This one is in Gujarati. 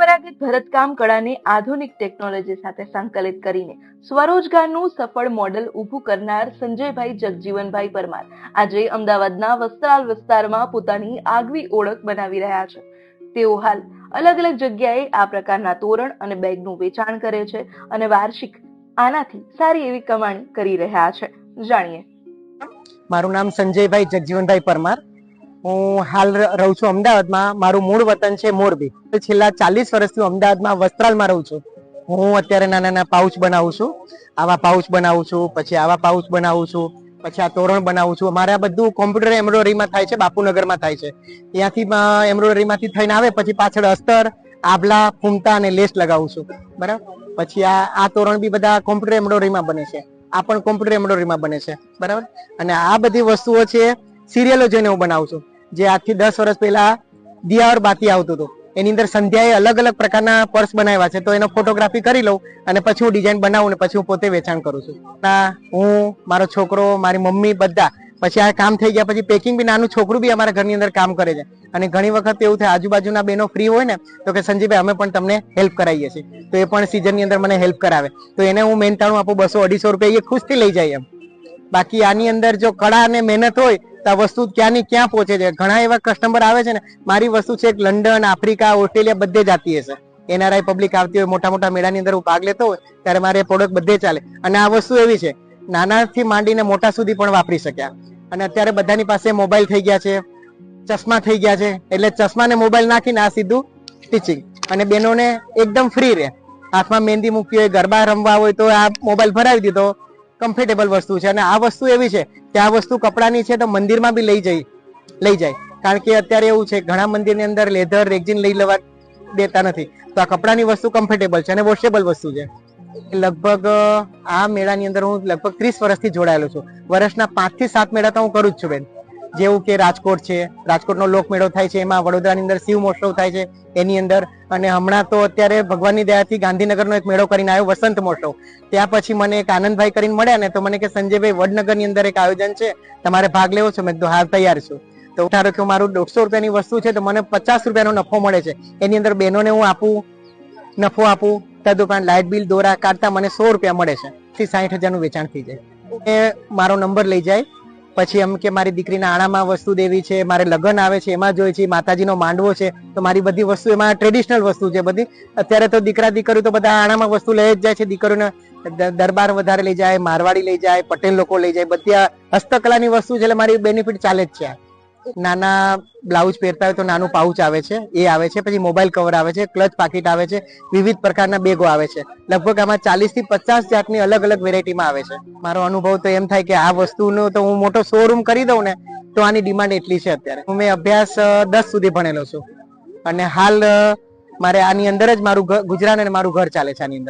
પરંપરાગત ભરતકામ કળાને આધુનિક ટેકનોલોજી સાથે સંકલિત કરીને સ્વરોજગારનું સફળ મોડેલ ઊભું કરનાર સંજયભાઈ જગજીવનભાઈ પરમાર આજે અમદાવાદના વસ્ત્રાલ વિસ્તારમાં પોતાની આગવી ઓળખ બનાવી રહ્યા છે। તેઓ હાલ અલગ અલગ જગ્યાએ આ પ્રકારના તોરણ અને બેગનું વેચાણ કરે છે અને વાર્ષિક આનાથી સારી એવી કમાણી કરી રહ્યા છે। જાણીએ। મારું નામ સંજયભાઈ જગજીવનભાઈ પરમાર। હું હાલ રહું છું અમદાવાદમાં। મારું મૂળ વતન છે મોરબી। છેલ્લા 40 વર્ષથી અમદાવાદમાં વસ્ત્રાલમાં રહું છું। હું અત્યારે નાના નાના પાઉચ બનાવું છું। આવા પાઉચ બનાવું છું, પછી આવા પાઉચ બનાવું છું, પછી આ તોરણ બનાવું છું। અમારે આ બધું કોમ્પ્યુટર એમ્બ્રોઇડરીમાં થાય છે, બાપુનગરમાં થાય છે। ત્યાંથી એમ્બ્રોઇડરીમાંથી થઈને આવે પછી પાછળ અસ્તર, આભલા, ફૂમતા અને લેસ લગાવું છું, બરાબર। પછી આ તોરણ બી બધા કોમ્પ્યુટર એમ્બ્રોઇડરીમાં બને છે। આ પણ કોમ્પ્યુટર એમ્બ્રોઇડરીમાં બને છે, બરાબર। અને આ બધી વસ્તુઓ છે સિરિયલો જોઈને હું બનાવું છું। જે આજથી 10 વર્ષ પહેલા દિયાવર બાતી આવતું હતું, એની અંદર સંધ્યાએ અલગ અલગ પ્રકારના પર્સ બનાવ્યા છે, તો એનો ફોટોગ્રાફી કરી લઉં અને પછી હું ડિઝાઇન બનાવું ને પછી હું પોતે વેચાણ કરું છું। હું, મારો છોકરો, મારી મમ્મી બધા પછી આ કામ થઈ ગયા પછી પેકિંગ બી નાનું છોકરું બી અમારા ઘરની અંદર કામ કરે છે। અને ઘણી વખત એવું થાય આજુબાજુના બહેનો ફ્રી હોય ને તો કે સંજીભાઈ અમે પણ તમને હેલ્પ કરાવીએ છીએ, તો એ પણ સિઝનની અંદર મને હેલ્પ કરાવે, તો એને હું મહેનતાણું આપું 200-250 રૂપિયા, એ ખુશથી લઈ જાય એમ। બાકી આની અંદર જો કળા અને મહેનત હોય તો આ વસ્તુ ક્યાંની ક્યાં પહોંચે છે। ઘણા એવા કસ્ટમર આવે છે ને, મારી વસ્તુ છે લંડન, આફ્રિકા, ઓસ્ટ્રેલિયા બધે જતી હશે। એનઆરઆઈ પબ્લિક આવતી હોય, મોટા મોટા મેળાની અંદર હું ભાગ લેતો હોય ત્યારે મારે પ્રોડક્ટ બધે ચાલે। અને આ વસ્તુ એવી છે નાનાથી માંડીને મોટા સુધી પણ વાપરી શક્યા। અને અત્યારે બધાની પાસે મોબાઈલ થઈ ગયા છે, ચશ્મા થઈ ગયા છે, એટલે ચશ્મા ને મોબાઈલ નાખીને આ સીધું સ્ટિચિંગ। અને બહેનોને એકદમ ફ્રી રહે, હાથમાં મહેંદી મૂકવી હોય, ગરબા રમવા હોય તો આ મોબાઈલ ભરાવી દીધો, કમ્ફર્ટેબલ વસ્તુ છે। અને આ વસ્તુ એવી છે કે આ વસ્તુ કપડાની છે તો મંદિરમાં બી લઈ જાય। કારણ કે અત્યારે એવું છે ઘણા મંદિરની અંદર લેધર રેક્ઝિન લઈ લેવા દેતા નથી, તો આ કપડાની વસ્તુ કમ્ફર્ટેબલ છે અને વોશેબલ વસ્તુ છે। લગભગ આ મેળાની અંદર હું લગભગ 30 વર્ષથી જોડાયેલો છું। વર્ષના 5 થી 7 મેળા તો હું કરું જ છું બેન। જેવું કે રાજકોટ છે, રાજકોટનો લોક મેળો થાય છે, એમાં વડોદરાની અંદર શિવ મહોત્સવ થાય છે એની અંદર, અને હમણાં તો અત્યારે ભગવાનની દયાથી ગાંધીનગરનો એક મેળો કરીને આવ્યો વસંત મહોત્સવ। ત્યાં પછી મને એક આનંદભાઈ કરીને મળ્યા ને, તો મને કે સંજયભાઈ વડનગરની અંદર એક આયોજન છે, તમારે ભાગ લેવો છે? મેં કીધું હા તૈયાર છું। તો ધારો કે મારું 150 રૂપિયાની વસ્તુ છે તો મને 50 રૂપિયાનો નફો મળે છે। એની અંદર બહેનોને હું આપું, નફો આપું, તદુપરાંત લાઇટ બિલ દોરા કાઢતા મને 100 રૂપિયા મળે છે, થી 60,000 નું વેચાણ થઈ જાય। એ મારો નંબર લઈ જાય પછી એમ કે મારી દીકરીના આણામાં વસ્તુ દેવી છે, મારે લગ્ન આવે છે એમાં જોઈએ છે, માતાજીનો માંડવો છે, તો મારી બધી વસ્તુ એમાં ટ્રેડિશનલ વસ્તુ છે બધી। અત્યારે તો દીકરા દીકરીઓ તો બધા આણામાં વસ્તુ લઈ જ જાય છે। દીકરીઓને દરબાર વધારે લઈ જાય, મારવાડી લઈ જાય, પટેલ લોકો લઈ જાય, બધી આ હસ્તકલાની વસ્તુ છે એટલે મારી બેનિફિટ ચાલે જ છે। નાના બ્લાઉઝ પહેરતા હોય તો નાનું પાઉચ આવે છે, એ આવે છે, પછી મોબાઈલ કવર આવે છે, ક્લચ પાકીટ આવે છે, વિવિધ પ્રકારના બેગો આવે છે। લગભગ આમાં 40 થી 50 જાતની અલગ અલગ વેરાયટીમાં આવે છે। મારો અનુભવ તો એમ થાય કે આ વસ્તુનો તો હું મોટો શોરૂમ કરી દઉં ને તો આની ડિમાન્ડ એટલી છે અત્યારે। મેં અભ્યાસ 10 સુધી ભણેલો છું અને હાલ મારે આની અંદર જ મારું ગુજરાન અને મારું ઘર ચાલે છે આની અંદર।